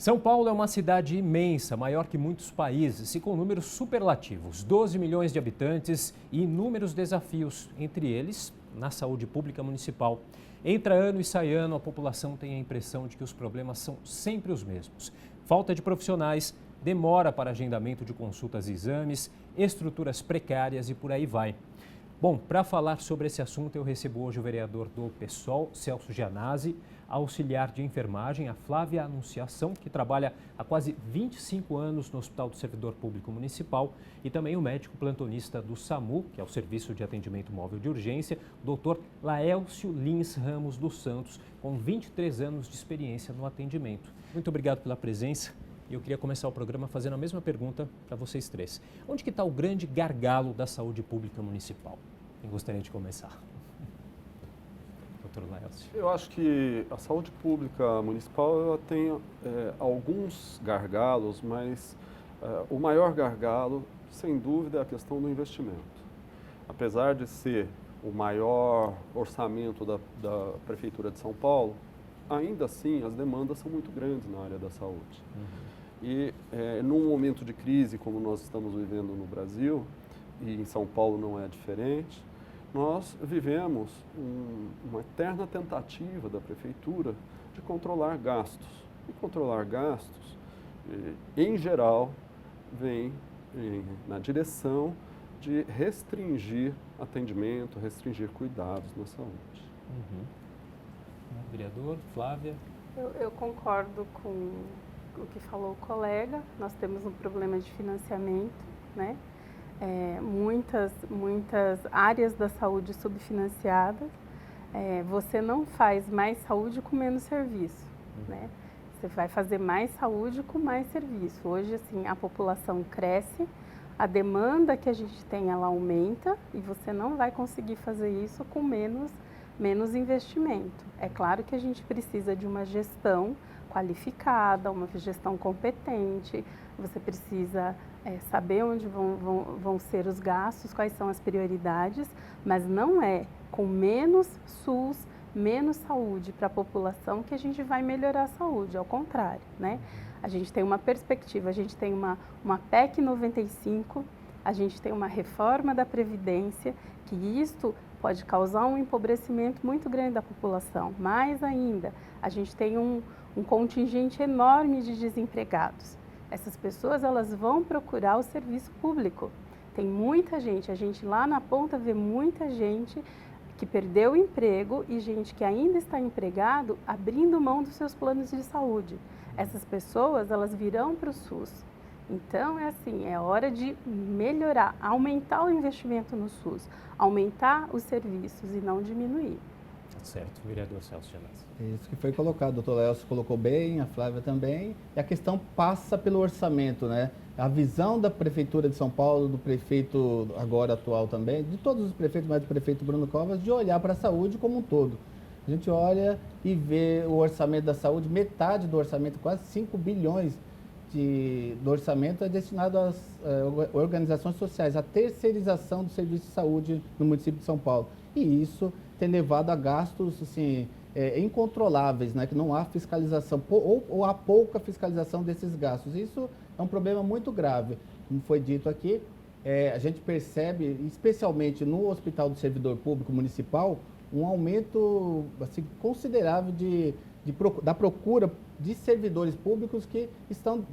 São Paulo é uma cidade imensa, maior que muitos países e com números superlativos, 12 milhões de habitantes e inúmeros desafios, entre eles na saúde pública municipal. Entra ano e sai ano, a população tem a impressão de que os problemas são sempre os mesmos. Falta de profissionais, demora para agendamento de consultas e exames, estruturas precárias e por aí vai. Bom, para falar sobre esse assunto, eu recebo hoje o vereador do PSOL, Celso Gianazzi, a auxiliar de enfermagem, a Flávia Anunciação, que trabalha há quase 25 anos no Hospital do Servidor Público Municipal, e também o médico plantonista do SAMU, que é o Serviço de Atendimento Móvel de Urgência, o Dr. Laelcio Lins Ramos dos Santos, com 23 anos de experiência no atendimento. Muito obrigado pela presença. E eu queria começar o programa fazendo a mesma pergunta para vocês três. Onde que está o grande gargalo da saúde pública municipal? Quem gostaria de começar? Dr. Laelcio. Eu acho que a saúde pública municipal ela tem alguns gargalos, mas o maior gargalo, sem dúvida, é a questão do investimento. Apesar de ser o maior orçamento da Prefeitura de São Paulo, ainda assim as demandas são muito grandes na área da saúde. E num momento de crise como nós estamos vivendo no Brasil, e em São Paulo não é diferente, nós vivemos uma eterna tentativa da Prefeitura de controlar gastos. E controlar gastos, em geral, vem na direção de restringir atendimento, restringir cuidados na saúde. Vereador, Flávia. Eu concordo com o que falou o colega. Nós temos um problema de financiamento, né? Muitas áreas da saúde subfinanciadas. Você não faz mais saúde com menos serviço, né? Você vai fazer mais saúde com mais serviço. Hoje, assim, a população cresce, a demanda que a gente tem, ela aumenta e você não vai conseguir fazer isso com menos investimento. É claro que a gente precisa de uma gestão qualificada, uma gestão competente, você precisa saber onde vão ser os gastos, quais são as prioridades, mas não é com menos SUS, menos saúde para a população que a gente vai melhorar a saúde, ao contrário, né? A gente tem uma perspectiva, a gente tem uma PEC 95, a gente tem uma reforma da Previdência, que isto pode causar um empobrecimento muito grande da população. Mais ainda, a gente tem um contingente enorme de desempregados. Essas pessoas, elas vão procurar o serviço público. Tem muita gente, a gente lá na ponta vê muita gente que perdeu o emprego e gente que ainda está empregado abrindo mão dos seus planos de saúde. Essas pessoas, elas virão para o SUS. Então, é hora de melhorar, aumentar o investimento no SUS, aumentar os serviços e não diminuir. Certo, vereador Celso Gianazzi. Isso que foi colocado, o doutor Laelcio colocou bem, a Flávia também, e a questão passa pelo orçamento, né? A visão da Prefeitura de São Paulo, do prefeito agora atual também, de todos os prefeitos, mas do prefeito Bruno Covas, de olhar para a saúde como um todo. A gente olha e vê o orçamento da saúde, metade do orçamento, quase 5 bilhões do orçamento é destinado às organizações sociais, à terceirização do serviço de saúde no município de São Paulo. E isso tem levado a gastos assim, incontroláveis, né? Que não há fiscalização, ou há pouca fiscalização desses gastos. Isso é um problema muito grave. Como foi dito aqui, a gente percebe, especialmente no Hospital do Servidor Público Municipal, um aumento assim, considerável da procura de servidores públicos que estão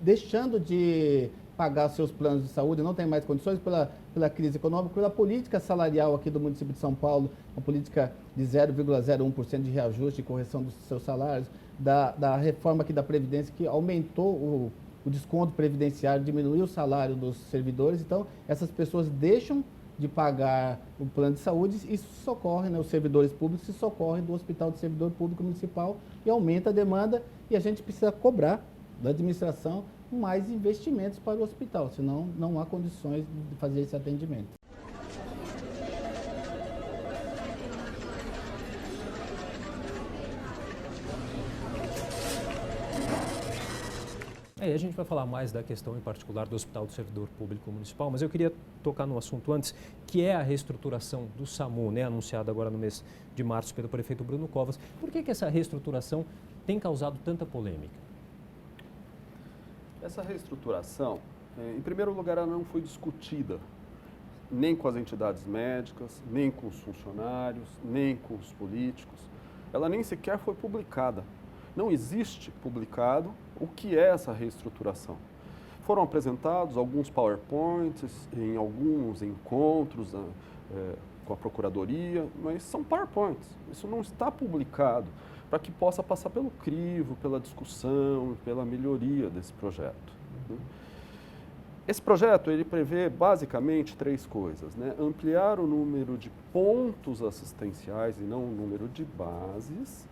deixando de pagar seus planos de saúde, não tem mais condições pela crise econômica, pela política salarial aqui do município de São Paulo, uma política de 0,01% de reajuste e correção dos seus salários, da reforma aqui da Previdência, que aumentou o desconto previdenciário, diminuiu o salário dos servidores. Então, essas pessoas deixam de pagar o plano de saúde e socorrem, né, os servidores públicos se socorrem do Hospital do Servidor Público Municipal e aumenta a demanda e a gente precisa cobrar da administração mais investimentos para o hospital, senão não há condições de fazer esse atendimento. A gente vai falar mais da questão em particular do Hospital do Servidor Público Municipal, mas eu queria tocar no assunto antes, que é a reestruturação do SAMU, né, anunciada agora no mês de março pelo prefeito Bruno Covas. Por que essa reestruturação tem causado tanta polêmica? Essa reestruturação, em primeiro lugar, ela não foi discutida nem com as entidades médicas, nem com os funcionários, nem com os políticos. Ela nem sequer foi publicada. Não existe publicado o que é essa reestruturação. Foram apresentados alguns PowerPoints em alguns encontros com a Procuradoria, mas são PowerPoints. Isso não está publicado para que possa passar pelo crivo, pela discussão, pela melhoria desse projeto. Esse projeto ele prevê basicamente 3 coisas, né? Ampliar o número de pontos assistenciais e não o número de bases,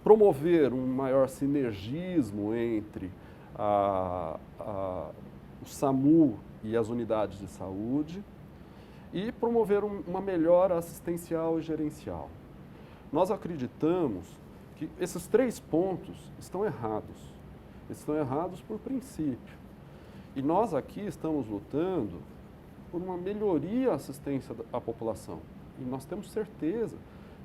promover um maior sinergismo entre o SAMU e as unidades de saúde e promover uma melhora assistencial e gerencial. Nós acreditamos que esses 3 pontos estão errados. Estão errados por princípio. E nós aqui estamos lutando por uma melhoria à assistência à população. E nós temos certeza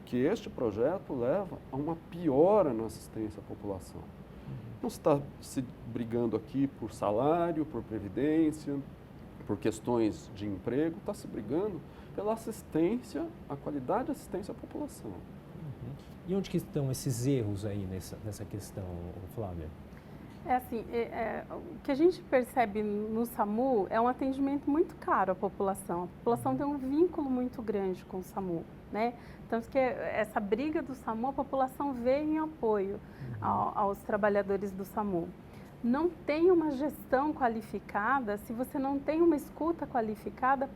que este projeto leva a uma piora na assistência à população. Não se está se brigando aqui por salário, por previdência, por questões de emprego, está se brigando pela assistência, a qualidade de assistência à população. E onde que estão esses erros aí nessa questão, Flávia? O que a gente percebe no SAMU é um atendimento muito caro à população. A população tem um vínculo muito grande com o SAMU, né? Tanto que essa briga do SAMU, a população vê em apoio aos trabalhadores do SAMU. Não tem uma gestão qualificada se você não tem uma escuta qualificada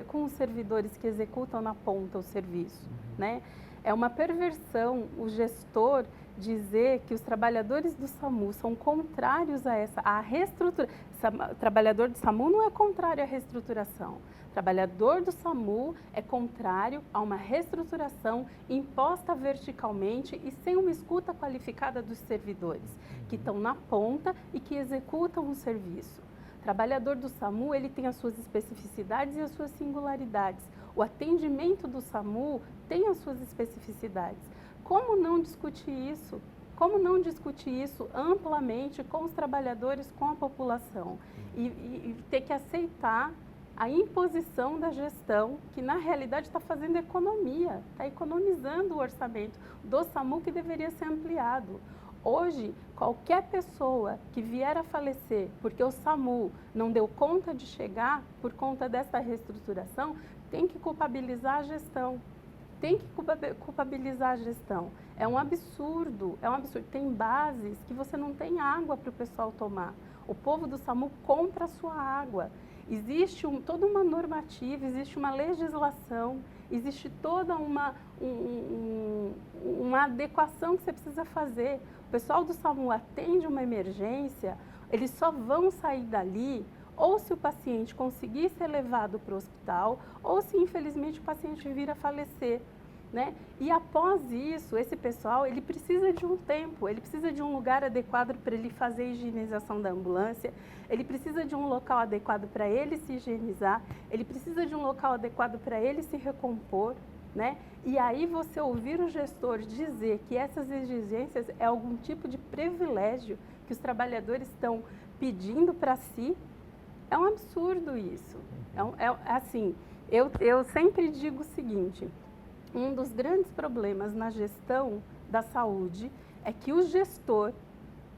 com os servidores que executam na ponta o serviço, né? É uma perversão o gestor dizer que os trabalhadores do SAMU são contrários à reestruturação. O trabalhador do SAMU não é contrário à reestruturação. O trabalhador do SAMU é contrário a uma reestruturação imposta verticalmente e sem uma escuta qualificada dos servidores que estão na ponta e que executam o serviço. O trabalhador do SAMU ele tem as suas especificidades e as suas singularidades. O atendimento do SAMU tem as suas especificidades. Como não discutir isso? Como não discutir isso amplamente com os trabalhadores, com a população? E ter que aceitar a imposição da gestão, que na realidade está fazendo economia, está economizando o orçamento do SAMU que deveria ser ampliado. Hoje, qualquer pessoa que vier a falecer porque o SAMU não deu conta de chegar por conta dessa reestruturação, tem que culpabilizar a gestão. Tem que culpabilizar a gestão. É um absurdo, é um absurdo. Tem bases que você não tem água para o pessoal tomar. O povo do SAMU compra a sua água. Existe toda uma normativa, existe uma legislação, existe toda uma adequação que você precisa fazer. O pessoal do SAMU atende uma emergência, eles só vão sair dali ou se o paciente conseguir ser levado para o hospital, ou se infelizmente o paciente vir a falecer, né? E após isso, esse pessoal, ele precisa de um tempo, ele precisa de um lugar adequado para ele fazer a higienização da ambulância, ele precisa de um local adequado para ele se higienizar, ele precisa de um local adequado para ele se recompor, né? E aí você ouvir o gestor dizer que essas exigências é algum tipo de privilégio que os trabalhadores estão pedindo para si, é um absurdo isso. Eu sempre digo o seguinte, um dos grandes problemas na gestão da saúde é que o gestor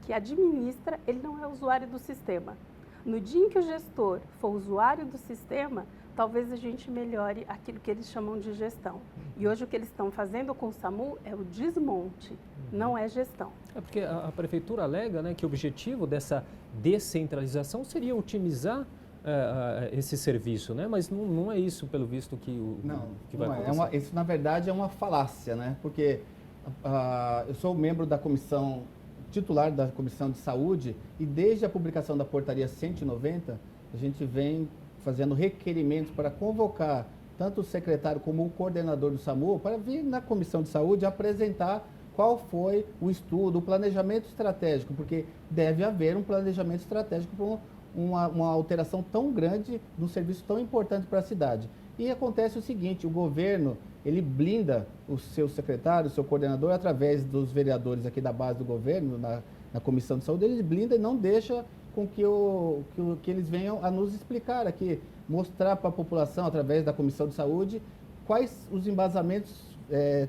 que administra, ele não é usuário do sistema. No dia em que o gestor for usuário do sistema, talvez a gente melhore aquilo que eles chamam de gestão. E hoje o que eles estão fazendo com o SAMU é o desmonte, não é gestão. É porque a prefeitura alega, né, que o objetivo dessa descentralização seria otimizar esse serviço, né? Mas não é isso, pelo visto, que vai acontecer. Isso, na verdade, é uma falácia, né? Porque eu sou membro da comissão, titular da Comissão de Saúde, e desde a publicação da portaria 190, a gente vem fazendo requerimentos para convocar tanto o secretário como o coordenador do SAMU para vir na Comissão de Saúde apresentar qual foi o estudo, o planejamento estratégico, porque deve haver um planejamento estratégico para uma alteração tão grande num serviço tão importante para a cidade. E acontece o seguinte, o governo, ele blinda o seu secretário, o seu coordenador, através dos vereadores aqui da base do governo, na Comissão de Saúde, ele blinda e não deixa com que eles venham a nos explicar aqui, mostrar para a população, através da Comissão de Saúde, quais os embasamentos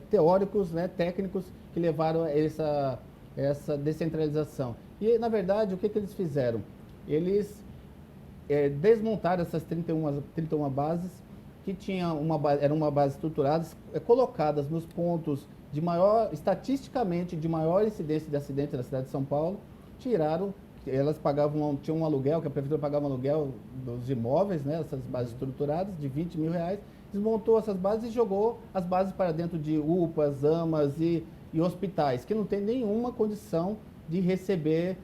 teóricos, né, técnicos, que levaram a essa descentralização. E, na verdade, o que eles fizeram? Eles desmontaram essas 31 bases, que eram uma base estruturadas, colocadas nos pontos estatisticamente, de maior incidência de acidente na cidade de São Paulo, tiraram, elas tinham um aluguel, que a prefeitura pagava um aluguel dos imóveis, né, essas bases estruturadas, de R$20 mil, desmontou essas bases e jogou as bases para dentro de UPAs, AMAs e hospitais, que não tem nenhuma condição de receber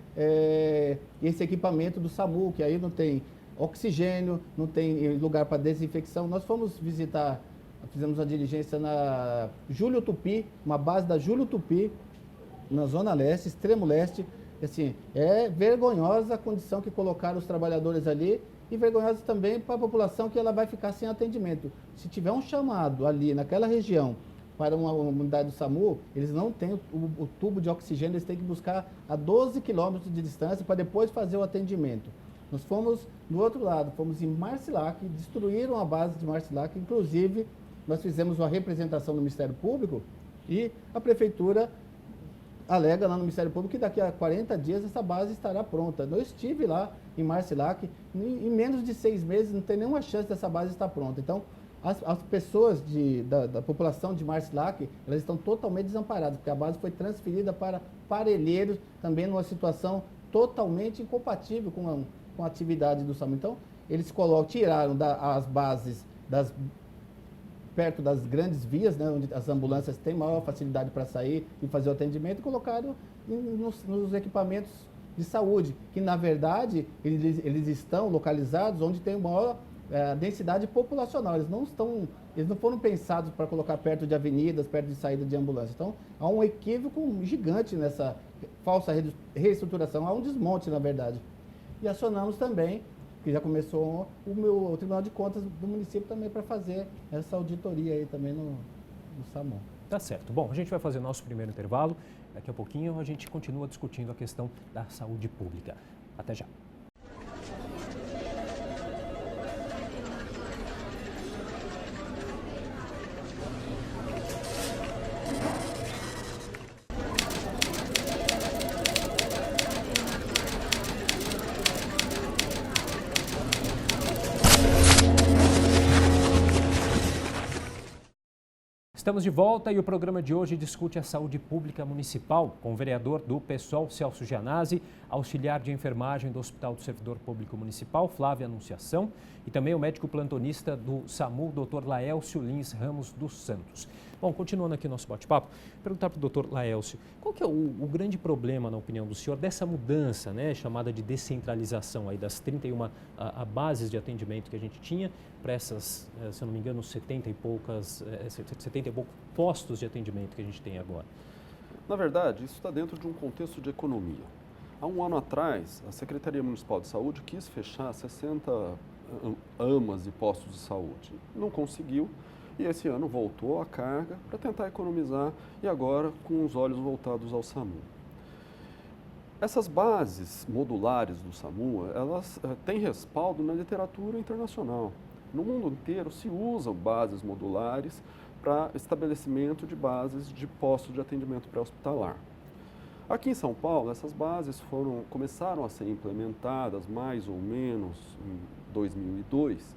esse equipamento do SAMU, que aí não tem oxigênio, não tem lugar para desinfecção. Nós fomos visitar, fizemos uma diligência na Júlio Tupi, uma base da Júlio Tupi, na Zona Leste, extremo leste. Assim, é vergonhosa a condição que colocaram os trabalhadores ali e vergonhosa também para a população, que ela vai ficar sem atendimento. Se tiver um chamado ali naquela região para uma unidade do SAMU, eles não têm o tubo de oxigênio, eles têm que buscar a 12 quilômetros de distância para depois fazer o atendimento. Nós fomos do outro lado, fomos em Marcilac, destruíram a base de Marcilac, inclusive nós fizemos uma representação no Ministério Público e a Prefeitura alega lá no Ministério Público que daqui a 40 dias essa base estará pronta. Eu estive lá em Marcilac, em menos de 6 meses não tem nenhuma chance dessa base estar pronta. Então, as pessoas da população de Marcilac, elas estão totalmente desamparadas, porque a base foi transferida para Parelheiros, também numa situação totalmente incompatível com a atividade do SAMU. Então, eles tiraram as bases perto das grandes vias, né, onde as ambulâncias têm maior facilidade para sair e fazer o atendimento, e colocaram nos equipamentos de saúde, que na verdade eles estão localizados onde tem maior densidade populacional. Eles não foram pensados para colocar perto de avenidas, perto de saída de ambulância. Então, há um equívoco gigante nessa falsa reestruturação, há um desmonte, na verdade. E acionamos também, que já começou o Tribunal de Contas do município também para fazer essa auditoria aí também no SAMU. Tá certo. Bom, a gente vai fazer nosso primeiro intervalo. Daqui a pouquinho a gente continua discutindo a questão da saúde pública. Até já. Estamos de volta e o programa de hoje discute a saúde pública municipal com o vereador do PSOL, Celso Gianazzi, auxiliar de enfermagem do Hospital do Servidor Público Municipal, Flávia Anunciação, e também o médico plantonista do SAMU, Dr. Laélcio Lins Ramos dos Santos. Bom, continuando aqui nosso bate-papo, perguntar para o Dr. Laélcio, qual que é o grande problema, na opinião do senhor, dessa mudança, né, chamada de descentralização aí das 31 bases de atendimento que a gente tinha para essas, se eu não me engano, 70 e poucos postos de atendimento que a gente tem agora? Na verdade, isso está dentro de um contexto de economia. Há um ano atrás, a Secretaria Municipal de Saúde quis fechar 60 AMAs e postos de saúde. Não conseguiu e esse ano voltou a carga para tentar economizar e agora com os olhos voltados ao SAMU. Essas bases modulares do SAMU, elas têm respaldo na literatura internacional. No mundo inteiro se usam bases modulares para estabelecimento de bases de postos de atendimento pré-hospitalar. Aqui em São Paulo, essas bases começaram a ser implementadas mais ou menos em 2002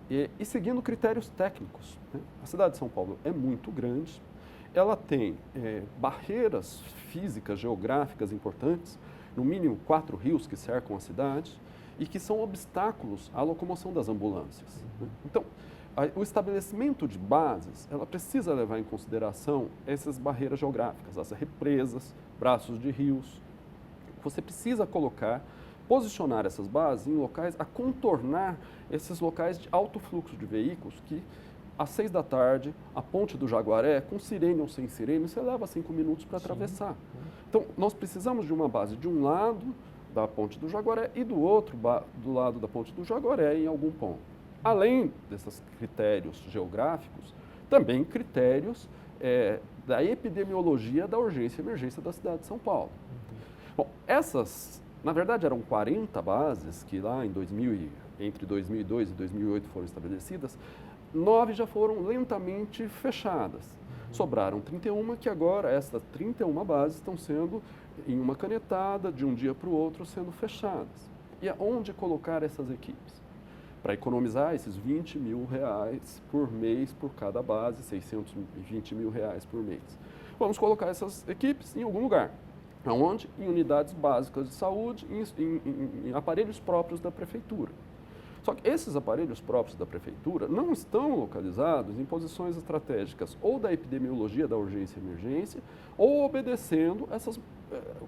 e seguindo critérios técnicos, né? A cidade de São Paulo é muito grande, ela tem barreiras físicas, geográficas importantes, no mínimo 4 rios que cercam a cidade e que são obstáculos à locomoção das ambulâncias, né? Então, o estabelecimento de bases, ela precisa levar em consideração essas barreiras geográficas, as represas, braços de rios. Você precisa posicionar essas bases em locais a contornar esses locais de alto fluxo de veículos que, às 6 da tarde, a ponte do Jaguaré, com sirene ou sem sirene, você leva 5 minutos para atravessar. Então, nós precisamos de uma base de um lado da ponte do Jaguaré e do outro, do lado da ponte do Jaguaré, em algum ponto. Além desses critérios geográficos, também critérios da epidemiologia da urgência e emergência da cidade de São Paulo. Bom, na verdade, eram 40 bases que lá entre 2002 e 2008 foram estabelecidas, 9 já foram lentamente fechadas. Sobraram 31, que agora essas 31 bases estão sendo, em uma canetada, de um dia para o outro, sendo fechadas. E aonde colocar essas equipes? Para economizar esses R$20 mil por mês por cada base, R$620 mil por mês. Vamos colocar essas equipes em algum lugar. Aonde? Em unidades básicas de saúde, em aparelhos próprios da prefeitura. Só que esses aparelhos próprios da prefeitura não estão localizados em posições estratégicas ou da epidemiologia, da urgência e emergência, ou obedecendo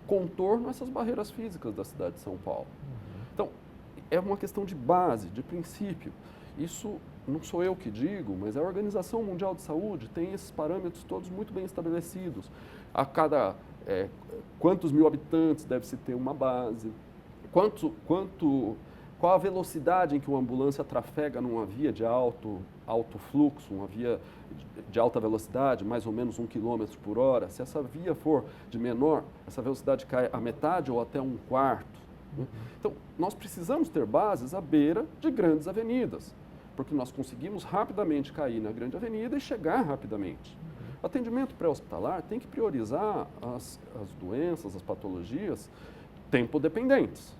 contorno a essas barreiras físicas da cidade de São Paulo. Então, é uma questão de base, de princípio. Isso não sou eu que digo, mas a Organização Mundial de Saúde tem esses parâmetros todos muito bem estabelecidos. A cada quantos mil habitantes deve-se ter uma base, qual a velocidade em que uma ambulância trafega numa via de alto fluxo, uma via de alta velocidade, mais ou menos 1 km por hora. Se essa via for de menor, essa velocidade cai a metade ou até 1/4. Né? Então, nós precisamos ter bases à beira de grandes avenidas, porque nós conseguimos rapidamente cair na grande avenida e chegar rapidamente. O atendimento pré-hospitalar tem que priorizar as doenças, as patologias tempo-dependentes.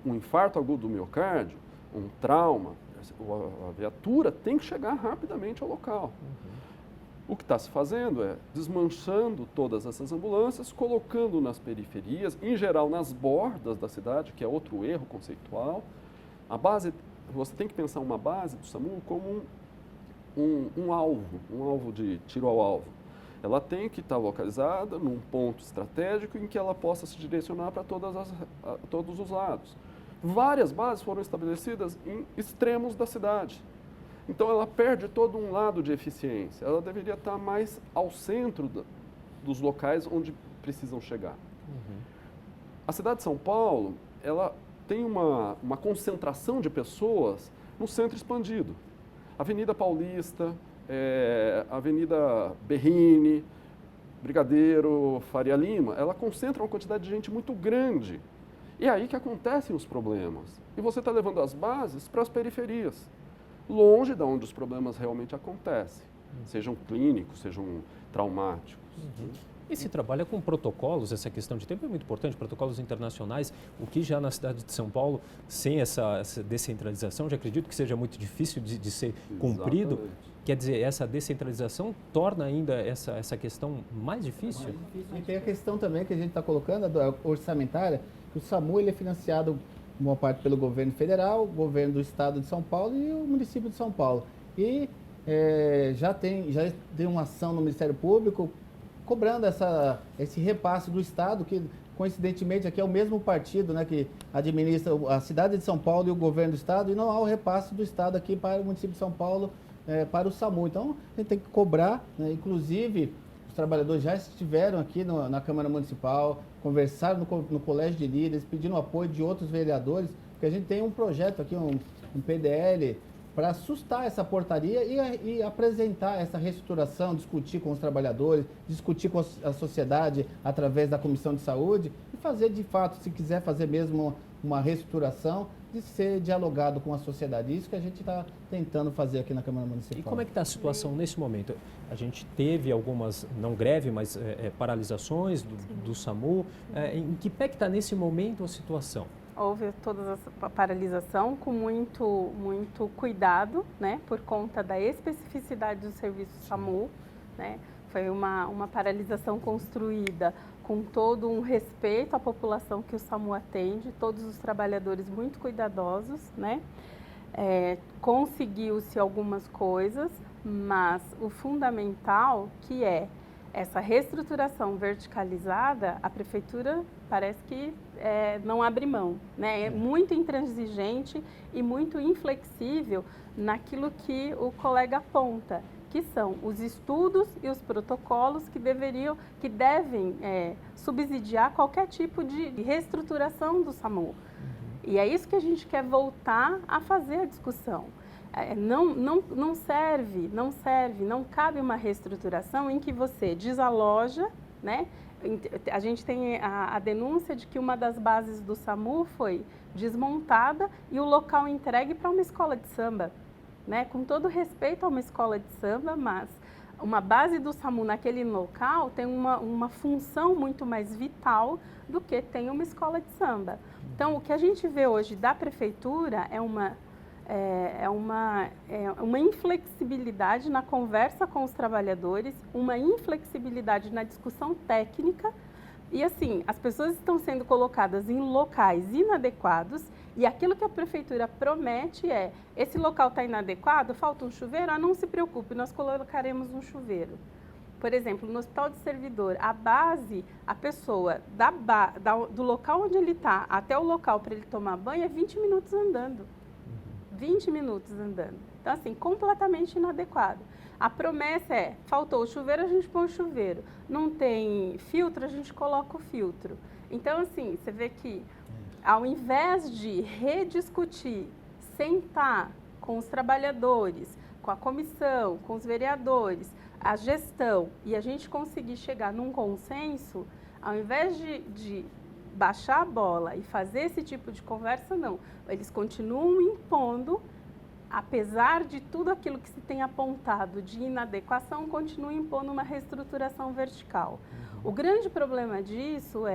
Um infarto agudo do miocárdio, um trauma, a viatura tem que chegar rapidamente ao local. O que está se fazendo é desmanchando todas essas ambulâncias, colocando nas periferias, em geral nas bordas da cidade, que é outro erro conceitual. A base, você tem que pensar uma base do SAMU como um alvo de tiro ao alvo. Ela tem que estar localizada num ponto estratégico em que ela possa se direcionar para todos os lados. Várias bases foram estabelecidas em extremos da cidade. Então, ela perde todo um lado de eficiência. Ela deveria estar mais ao centro dos locais onde precisam chegar. A cidade de São Paulo, ela tem uma concentração de pessoas no centro expandido. Avenida Paulista, Avenida Berrini, Brigadeiro, Faria Lima, ela concentra uma quantidade de gente muito grande. E é aí que acontecem os problemas. E você está levando as bases para as periferias, longe de onde os problemas realmente acontecem, sejam clínicos, sejam traumáticos. E se trabalha com protocolos, essa questão de tempo é muito importante, protocolos internacionais, o que já na cidade de São Paulo, sem essa descentralização, já acredito que seja muito difícil de ser cumprido. Exatamente. Quer dizer, essa descentralização torna ainda essa questão mais difícil? E tem a questão também que a gente está colocando, a orçamentária, que o SAMU ele é financiado uma parte pelo governo federal, o governo do estado de São Paulo e o município de São Paulo. E já tem uma ação no Ministério Público cobrando esse repasse do estado, que coincidentemente aqui é o mesmo partido, né, que administra a cidade de São Paulo e o governo do estado, e não há o repasse do estado aqui para o município de São Paulo, para o SAMU. Então, a gente tem que cobrar, né? Inclusive, os trabalhadores já estiveram aqui na Câmara Municipal, conversaram no Colégio de Líderes, pedindo apoio de outros vereadores, porque a gente tem um projeto aqui, um PDL, para assustar essa portaria e apresentar essa reestruturação, discutir com os trabalhadores, discutir com a sociedade através da Comissão de Saúde e fazer, de fato, se quiser fazer mesmo uma reestruturação, de ser dialogado com a sociedade. Isso que a gente está tentando fazer aqui na Câmara Municipal. E como é que está a situação nesse momento? A gente teve algumas, não greve, mas paralisações do SAMU. Em que pé que está nesse momento a situação? Houve toda essa paralisação com muito cuidado, né, por conta da especificidade do serviço SAMU, né. Foi uma paralisação construída com todo um respeito à população que o SAMU atende, todos os trabalhadores muito cuidadosos, né. Conseguiu-se algumas coisas, mas o fundamental que é essa reestruturação verticalizada, a prefeitura parece que não abre mão, né? É muito intransigente e muito inflexível naquilo que o colega aponta, que são os estudos e os protocolos que devem subsidiar qualquer tipo de reestruturação do SAMU. E é isso que a gente quer voltar a fazer a discussão. Não cabe uma reestruturação em que você desaloja, né? A gente tem a denúncia de que uma das bases do SAMU foi desmontada e o local entregue para uma escola de samba, né? Com todo respeito a uma escola de samba, mas uma base do SAMU naquele local tem uma função muito mais vital do que tem uma escola de samba. Então, o que a gente vê hoje da prefeitura é uma inflexibilidade na conversa com os trabalhadores, uma inflexibilidade na discussão técnica e, assim, as pessoas estão sendo colocadas em locais inadequados e aquilo que a prefeitura promete é, esse local está inadequado, falta um chuveiro? Ah, não se preocupe, nós colocaremos um chuveiro. Por exemplo, no Hospital do Servidor, a base, a pessoa do local onde ele está até o local para ele tomar banho é 20 minutos andando. 20 minutos andando. Então, assim, completamente inadequado. A promessa é, faltou o chuveiro, a gente põe o chuveiro. Não tem filtro, a gente coloca o filtro. Então, assim, você vê que ao invés de rediscutir, sentar com os trabalhadores, com a comissão, com os vereadores, a gestão e a gente conseguir chegar num consenso, ao invés de baixar a bola e fazer esse tipo de conversa, não. Eles continuam impondo, apesar de tudo aquilo que se tem apontado de inadequação, continuam impondo uma reestruturação vertical. O grande problema disso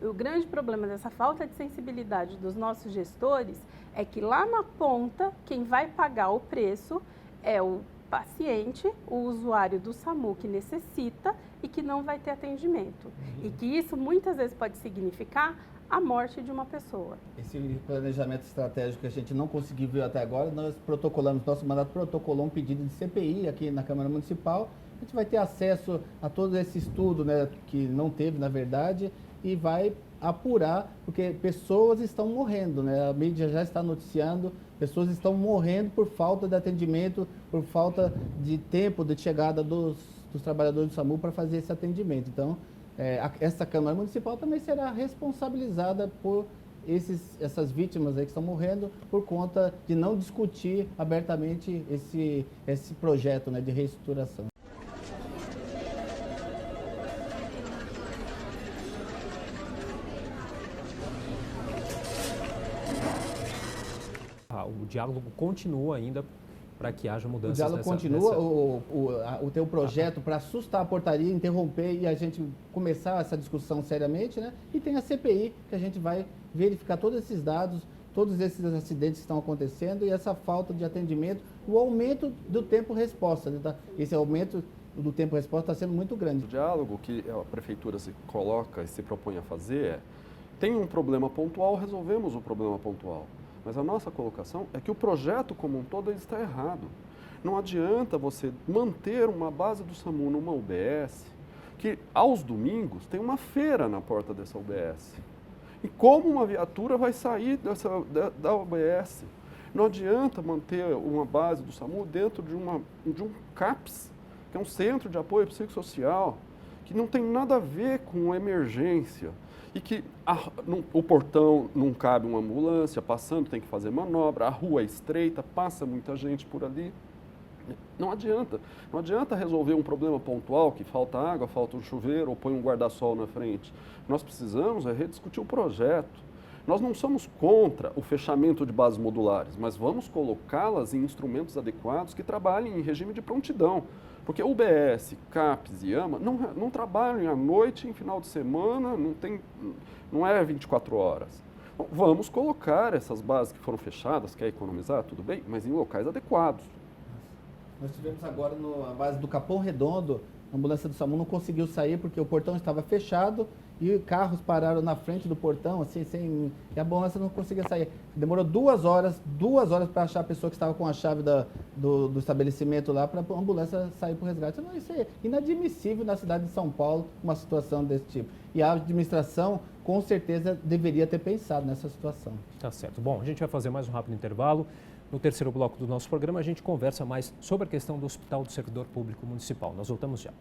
o grande problema dessa falta de sensibilidade dos nossos gestores é que lá na ponta, quem vai pagar o preço é o paciente, o usuário do SAMU que necessita e que não vai ter atendimento. E que isso muitas vezes pode significar a morte de uma pessoa. Esse planejamento estratégico que a gente não conseguiu ver até agora, nós protocolamos, nosso mandato protocolou um pedido de CPI aqui na Câmara Municipal. A gente vai ter acesso a todo esse estudo, né, que não teve, na verdade, e vai apurar, porque pessoas estão morrendo, né? A mídia já está noticiando, pessoas estão morrendo por falta de atendimento, por falta de tempo de chegada dos trabalhadores do SAMU para fazer esse atendimento. Então, essa Câmara Municipal também será responsabilizada por essas vítimas aí que estão morrendo por conta de não discutir abertamente esse projeto, né, de reestruturação. O diálogo continua ainda para que haja mudanças. O diálogo continua, o teu projeto para assustar a portaria, interromper e a gente começar essa discussão seriamente, né? E tem a CPI, que a gente vai verificar todos esses dados, todos esses acidentes que estão acontecendo e essa falta de atendimento, o aumento do tempo-resposta. Né? Esse aumento do tempo-resposta está sendo muito grande. O diálogo que a prefeitura se coloca e se propõe a fazer tem um problema pontual, resolvemos o problema pontual. Mas a nossa colocação é que o projeto como um todo está errado. Não adianta você manter uma base do SAMU numa UBS, que aos domingos tem uma feira na porta dessa UBS. E como uma viatura vai sair da UBS? Não adianta manter uma base do SAMU dentro de um CAPS, que é um Centro de Apoio Psicossocial, que não tem nada a ver com emergência. E que o portão não cabe uma ambulância passando, tem que fazer manobra, a rua é estreita, passa muita gente por ali. Não adianta resolver um problema pontual, que falta água, falta um chuveiro ou põe um guarda-sol na frente. Nós precisamos rediscutir o projeto. Nós não somos contra o fechamento de bases modulares, mas vamos colocá-las em instrumentos adequados que trabalhem em regime de prontidão. Porque UBS, CAPS e AMA não trabalham à noite, em final de semana, não é 24 horas. Então, vamos colocar essas bases que foram fechadas, quer economizar, tudo bem, mas em locais adequados. Nós tivemos agora a base do Capão Redondo, a ambulância do SAMU não conseguiu sair porque o portão estava fechado e carros pararam na frente do portão, assim, e a ambulância não conseguia sair. Demorou 2 horas para achar a pessoa que estava com a chave do estabelecimento lá para a ambulância sair para o resgate. Não, isso é inadmissível na cidade de São Paulo, uma situação desse tipo. E a administração, com certeza, deveria ter pensado nessa situação. Tá certo. Bom, a gente vai fazer mais um rápido intervalo. No terceiro bloco do nosso programa, a gente conversa mais sobre a questão do Hospital do Servidor Público Municipal. Nós voltamos já.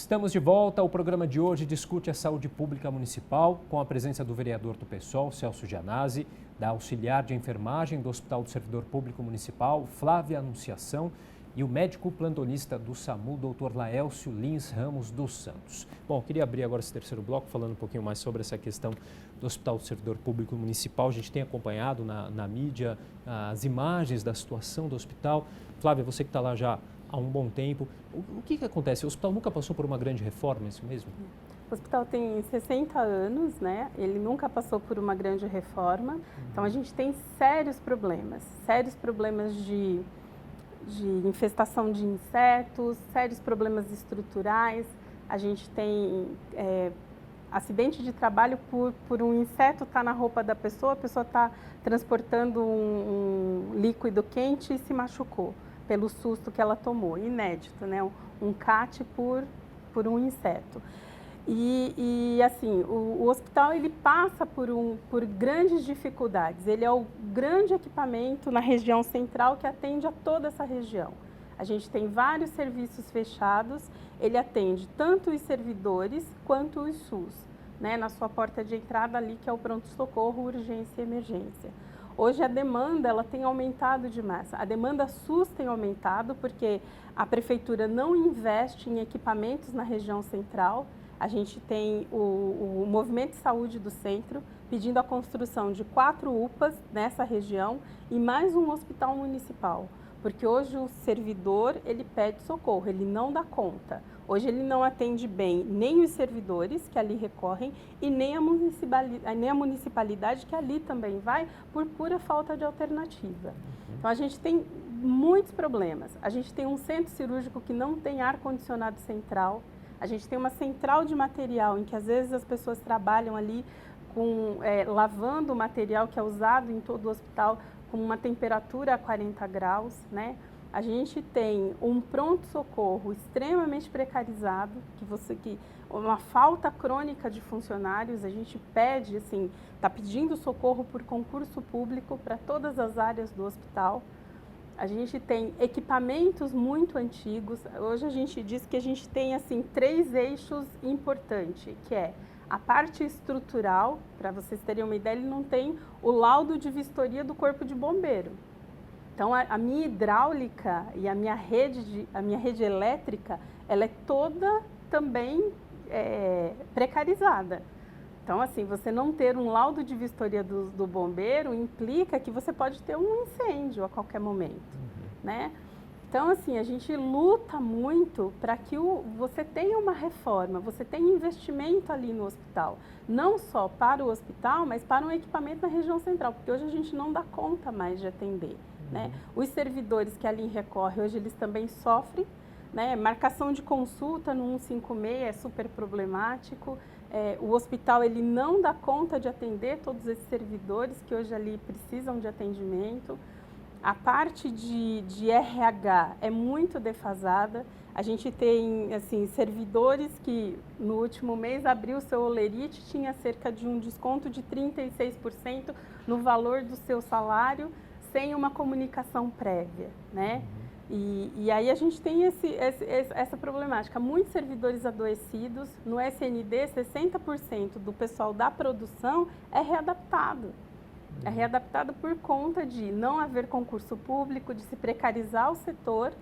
Estamos de volta. O programa de hoje discute a saúde pública municipal com a presença do vereador do PSOL, Celso Gianazzi, da auxiliar de enfermagem do Hospital do Servidor Público Municipal, Flávia Anunciação, e o médico plantonista do SAMU, Dr. Laélcio Lins Ramos dos Santos. Bom, queria abrir agora esse terceiro bloco falando um pouquinho mais sobre essa questão do Hospital do Servidor Público Municipal. A gente tem acompanhado na mídia as imagens da situação do hospital. Flávia, você que está lá já há um bom tempo, o que acontece? O hospital nunca passou por uma grande reforma, é isso mesmo? O hospital tem 60 anos, né? Ele nunca passou por uma grande reforma. Então, a gente tem sérios problemas de infestação de insetos, sérios problemas estruturais. A gente tem acidente de trabalho por um inseto estar na roupa da pessoa, a pessoa está transportando um líquido quente e se machucou pelo susto que ela tomou. Inédito, né? Um CAT por um inseto. E assim, o hospital ele passa por grandes dificuldades. Ele é o grande equipamento na região central que atende a toda essa região. A gente tem vários serviços fechados, ele atende tanto os servidores quanto os SUS, né, na sua porta de entrada ali, que é o pronto-socorro, urgência e emergência. Hoje a demanda ela tem aumentado demais. A demanda SUS tem aumentado porque a prefeitura não investe em equipamentos na região central. A gente tem o Movimento de Saúde do Centro pedindo a construção de 4 UPAs nessa região e mais um hospital municipal, porque hoje o servidor ele pede socorro, ele não dá conta. Hoje ele não atende bem nem os servidores que ali recorrem e nem a municipalidade que ali também vai por pura falta de alternativa. Então a gente tem muitos problemas. A gente tem um centro cirúrgico que não tem ar-condicionado central. A gente tem uma central de material em que às vezes as pessoas trabalham ali lavando o material que é usado em todo o hospital com uma temperatura a 40 graus, né? A gente tem um pronto-socorro extremamente precarizado, uma falta crônica de funcionários. A gente pede, assim, está pedindo socorro por concurso público para todas as áreas do hospital. A gente tem equipamentos muito antigos. Hoje a gente diz que a gente tem assim 3 eixos importantes, que é a parte estrutural. Para vocês terem uma ideia, ele não tem o laudo de vistoria do Corpo de Bombeiro. Então a minha hidráulica e a minha rede elétrica, ela é toda também precarizada. Então, assim, você não ter um laudo de vistoria do bombeiro implica que você pode ter um incêndio a qualquer momento, né? Então, assim, a gente luta muito para que você tenha uma reforma, você tenha investimento ali no hospital. Não só para o hospital, mas para um equipamento na região central, porque hoje a gente não dá conta mais de atender, né? Os servidores que ali recorrem, hoje eles também sofrem, né? Marcação de consulta no 156 é super problemático. O hospital ele não dá conta de atender todos esses servidores que hoje ali precisam de atendimento. A parte de RH é muito defasada. A gente tem assim, servidores que no último mês abriu o seu holerite, tinha cerca de um desconto de 36% no valor do seu salário, sem uma comunicação prévia, né? E aí a gente tem essa problemática. Muitos servidores adoecidos, no SND, 60% do pessoal da produção é readaptado. É readaptado por conta de não haver concurso público, de se precarizar o setor.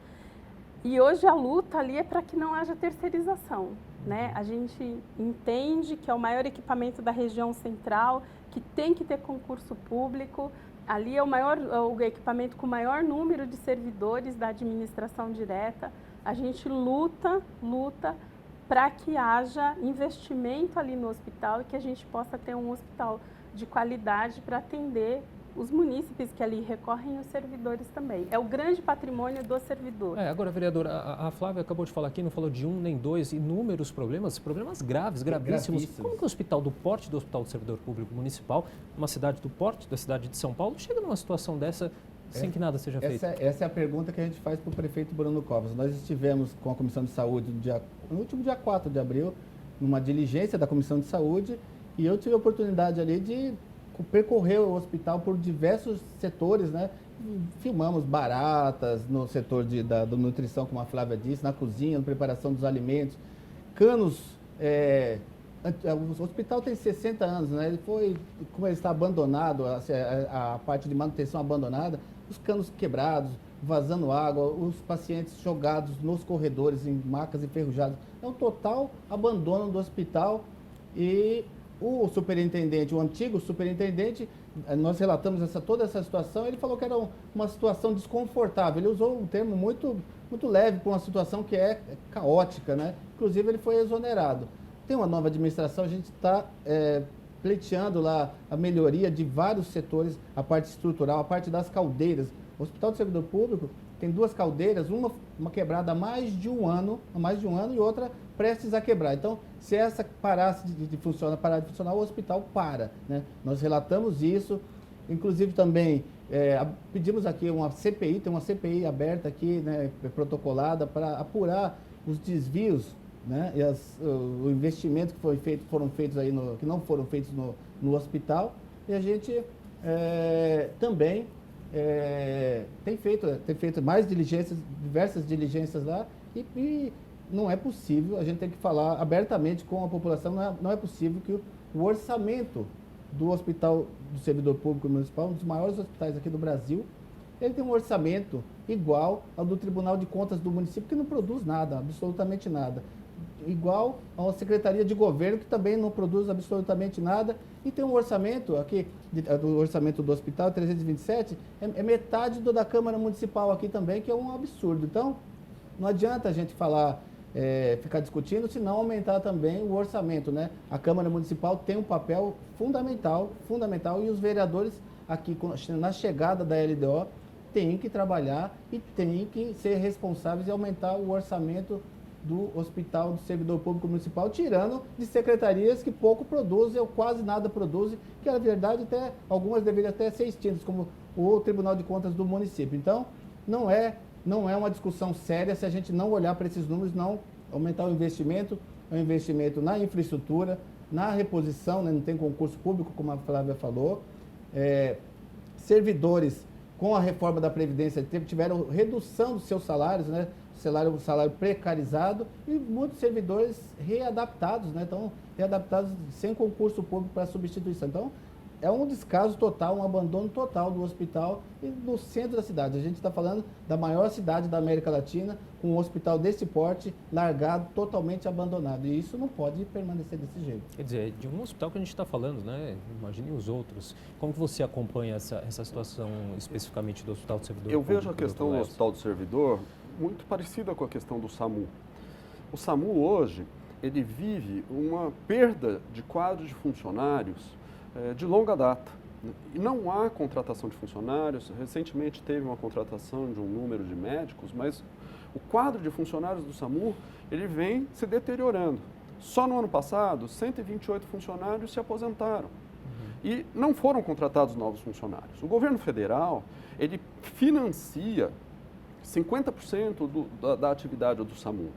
E hoje a luta ali é para que não haja terceirização, né? A gente entende que é o maior equipamento da região central, que tem que ter concurso público. Ali é o equipamento com o maior número de servidores da administração direta. A gente luta para que haja investimento ali no hospital e que a gente possa ter um hospital de qualidade para atender os munícipes que ali recorrem e os servidores também. É o grande patrimônio do servidor. Agora, vereadora, a Flávia acabou de falar aqui, não falou de um nem dois, inúmeros problemas graves, gravíssimos. Como que o hospital do porte do Hospital do Servidor Público Municipal, uma cidade do porte da cidade de São Paulo, chega numa situação dessa sem que nada seja feito? Essa é a pergunta que a gente faz para o prefeito Bruno Covas. Nós estivemos com a Comissão de Saúde no último dia 4 de abril, numa diligência da Comissão de Saúde, e eu tive a oportunidade ali de percorrer o hospital por diversos setores, né? Filmamos baratas no setor da nutrição, como a Flávia disse, na cozinha, na preparação dos alimentos. canos. O hospital tem 60 anos, né? Como ele está abandonado, a parte de manutenção abandonada, os canos quebrados, vazando água, os pacientes jogados nos corredores em macas enferrujadas. É um total abandono do hospital. E o superintendente, o antigo superintendente, nós relatamos toda essa situação, ele falou que era uma situação desconfortável. Ele usou um termo muito, muito leve para uma situação que é caótica, né? Inclusive, ele foi exonerado. Tem uma nova administração, a gente está pleiteando lá a melhoria de vários setores, a parte estrutural, a parte das caldeiras. O Hospital do Servidor Público tem 2 caldeiras, uma quebrada há mais de um ano e outra prestes a quebrar. Então, se essa parasse de funcionar, o hospital para, né? Nós relatamos isso, inclusive também pedimos aqui uma CPI, tem uma CPI aberta aqui, né, protocolada, para apurar os desvios, né, e o investimento que foram feitos aí que não foram feitos no hospital. E a gente também tem feito mais diligências, diversas diligências lá, e não é possível, a gente tem que falar abertamente com a população, não é possível que o orçamento do Hospital do Servidor Público Municipal, um dos maiores hospitais aqui do Brasil, ele tem um orçamento igual ao do Tribunal de Contas do município, que não produz nada, absolutamente nada. Igual a uma Secretaria de Governo, que também não produz absolutamente nada, e tem um orçamento aqui, do orçamento do hospital, 327, é metade da Câmara Municipal aqui também, que é um absurdo. Então, não adianta a gente ficar discutindo, se não aumentar também o orçamento, né? A Câmara Municipal tem um papel fundamental, e os vereadores aqui, na chegada da LDO, têm que trabalhar e têm que ser responsáveis e aumentar o orçamento do Hospital do Servidor Público Municipal, tirando de secretarias que pouco produzem ou quase nada produzem, que na verdade algumas deveriam até ser extintas, como o Tribunal de Contas do município. Então, não é uma discussão séria se a gente não olhar para esses números, não aumentar o investimento na infraestrutura, na reposição, né? Não tem concurso público, como a Flávia falou. Servidores, com a reforma da Previdência, tiveram redução dos seus salários, né? Salário precarizado, e muitos servidores readaptados, né? Então, readaptados sem concurso público para substituição. Então, é um descaso total, um abandono total do hospital e do centro da cidade. A gente está falando da maior cidade da América Latina, com um hospital desse porte, largado, totalmente abandonado. E isso não pode permanecer desse jeito. Quer dizer, de um hospital que a gente está falando, né? Imagine os outros. Como que você acompanha essa situação especificamente do Hospital do Servidor? Eu vejo a questão do Hospital do Servidor muito parecida com a questão do SAMU. O SAMU hoje, ele vive uma perda de quadro de funcionários de longa data. E não há contratação de funcionários. Recentemente teve uma contratação de um número de médicos, mas o quadro de funcionários do SAMU, ele vem se deteriorando. Só no ano passado, 128 funcionários se aposentaram. E não foram contratados novos funcionários. O governo federal, ele financia 50% da atividade do SAMU.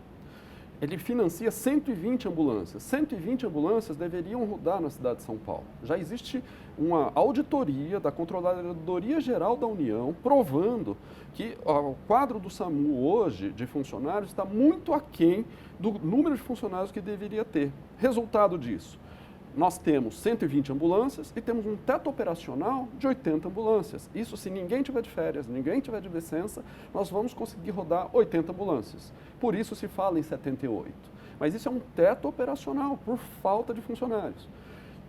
Ele financia 120 ambulâncias. 120 ambulâncias deveriam rodar na cidade de São Paulo. Já existe uma auditoria da Controladoria Geral da União provando que o quadro do SAMU hoje de funcionários está muito aquém do número de funcionários que deveria ter. Resultado disso, nós temos 120 ambulâncias e temos um teto operacional de 80 ambulâncias. Isso, se ninguém tiver de férias, ninguém tiver de licença, nós vamos conseguir rodar 80 ambulâncias. Por isso se fala em 78. Mas isso é um teto operacional, por falta de funcionários.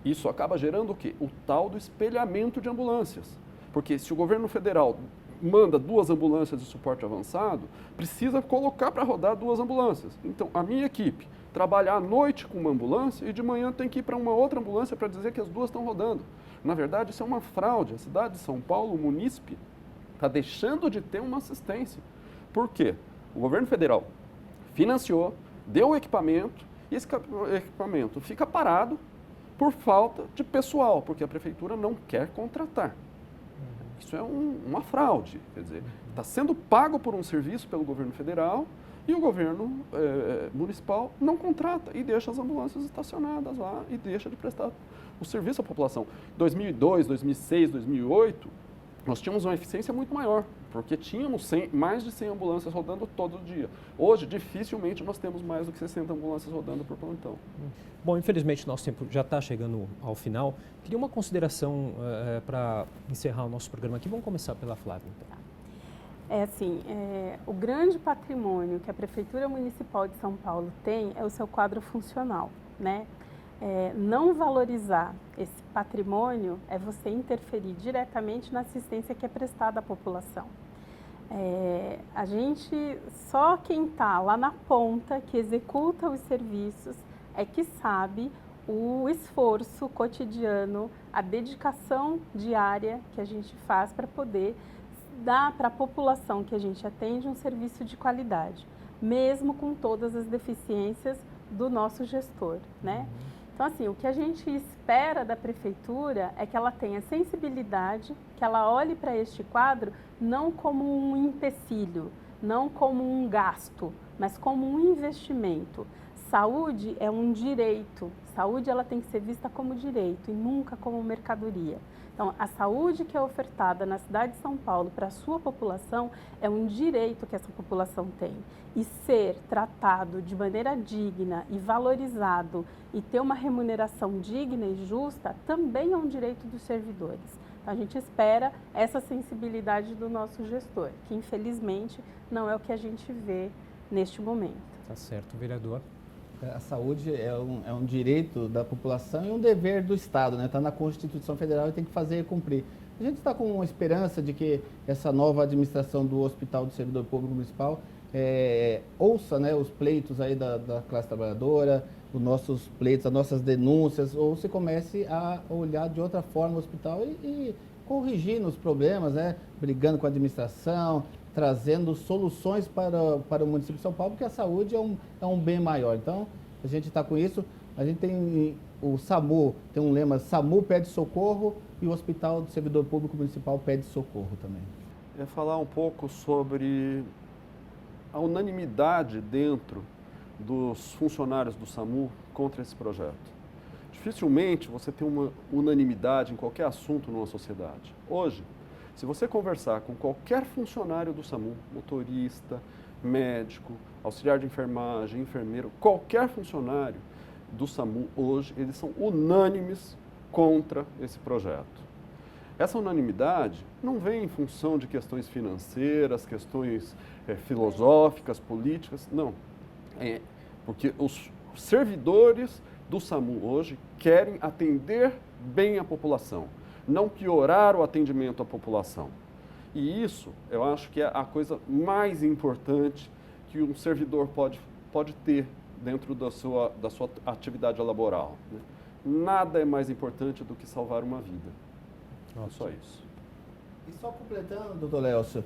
Isso acaba gerando o quê? O tal do espelhamento de ambulâncias. Porque se o governo federal manda 2 ambulâncias de suporte avançado, precisa colocar para rodar 2 ambulâncias. Então, a minha equipe trabalhar à noite com uma ambulância e de manhã tem que ir para uma outra ambulância para dizer que as 2 estão rodando. Na verdade, isso é uma fraude. A cidade de São Paulo, o munícipe, está deixando de ter uma assistência. Por quê? O governo federal financiou, deu o equipamento, e esse equipamento fica parado por falta de pessoal, porque a prefeitura não quer contratar. Isso é uma fraude. Quer dizer, está sendo pago por um serviço pelo governo federal, e o governo municipal não contrata e deixa as ambulâncias estacionadas lá e deixa de prestar o serviço à população. 2002, 2006, 2008, nós tínhamos uma eficiência muito maior, porque tínhamos mais de 100 ambulâncias rodando todo dia. Hoje, dificilmente nós temos mais do que 60 ambulâncias rodando por plantão. Bom, infelizmente nosso tempo já está chegando ao final. Queria uma consideração para encerrar o nosso programa aqui. Vamos começar pela Flávia, então. O grande patrimônio que a Prefeitura Municipal de São Paulo tem é o seu quadro funcional, né? Não valorizar esse patrimônio é você interferir diretamente na assistência que é prestada à população. Só quem está lá na ponta, que executa os serviços, é que sabe o esforço cotidiano, a dedicação diária que a gente faz para poder dar para a população que a gente atende um serviço de qualidade, mesmo com todas as deficiências do nosso gestor, né? Então, assim, o que a gente espera da prefeitura é que ela tenha sensibilidade, que ela olhe para este quadro não como um empecilho, não como um gasto, mas como um investimento. Saúde é um direito, saúde ela tem que ser vista como direito e nunca como mercadoria. Então, a saúde que é ofertada na cidade de São Paulo para a sua população é um direito que essa população tem. E ser tratado de maneira digna e valorizado e ter uma remuneração digna e justa também é um direito dos servidores. Então, a gente espera essa sensibilidade do nosso gestor, que infelizmente não é o que a gente vê neste momento. Tá certo, vereador. A saúde é um direito da população e um dever do Estado, né? Está na Constituição Federal e tem que fazer e cumprir. A gente está com uma esperança de que essa nova administração do Hospital do Servidor Público Municipal ouça, né, os pleitos aí da classe trabalhadora, os nossos pleitos, as nossas denúncias, ou se comece a olhar de outra forma o hospital e corrigindo os problemas, né? Brigando com a administração, trazendo soluções para o município de São Paulo, porque a saúde é um bem maior. Então, a gente está com isso. A gente tem o SAMU, tem um lema, SAMU pede socorro e o Hospital do Servidor Público Municipal pede socorro também. Eu ia falar um pouco sobre a unanimidade dentro dos funcionários do SAMU contra esse projeto. Dificilmente você tem uma unanimidade em qualquer assunto numa sociedade. Hoje, se você conversar com qualquer funcionário do SAMU, motorista, médico, auxiliar de enfermagem, enfermeiro, qualquer funcionário do SAMU hoje, eles são unânimes contra esse projeto. Essa unanimidade não vem em função de questões financeiras, questões filosóficas, políticas, não. Porque os servidores do SAMU hoje querem atender bem a população, não piorar o atendimento à população. E isso, eu acho que é a coisa mais importante que um servidor pode ter dentro da sua atividade laboral, né? Nada é mais importante do que salvar uma vida. É só isso. E só completando, doutor Lélcio,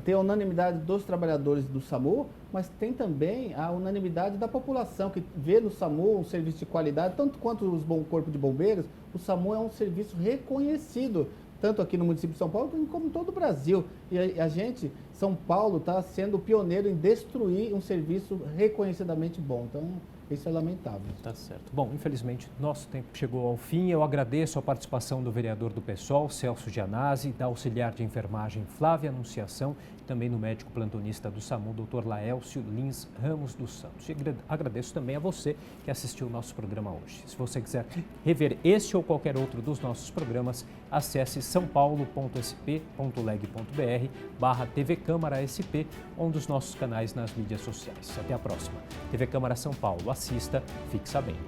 tem a unanimidade dos trabalhadores do SAMU, mas tem também a unanimidade da população, que vê no SAMU um serviço de qualidade, tanto quanto o Corpo de Bombeiros. O SAMU é um serviço reconhecido, tanto aqui no município de São Paulo, como em todo o Brasil. E a gente, São Paulo, está sendo pioneiro em destruir um serviço reconhecidamente bom. Então, isso é lamentável. Tá certo. Bom, infelizmente, nosso tempo chegou ao fim. Eu agradeço a participação do vereador do PSOL, Celso Gianazzi, da auxiliar de enfermagem Flávia Anunciação, e também do médico plantonista do SAMU, Dr. Laélcio Lins Ramos dos Santos. E agradeço também a você que assistiu o nosso programa hoje. Se você quiser rever esse ou qualquer outro dos nossos programas, acesse saopaulo.sp.leg.br/TV Câmara SP, um dos nossos canais nas mídias sociais. Até a próxima. TV Câmara São Paulo. Assista, fique sabendo.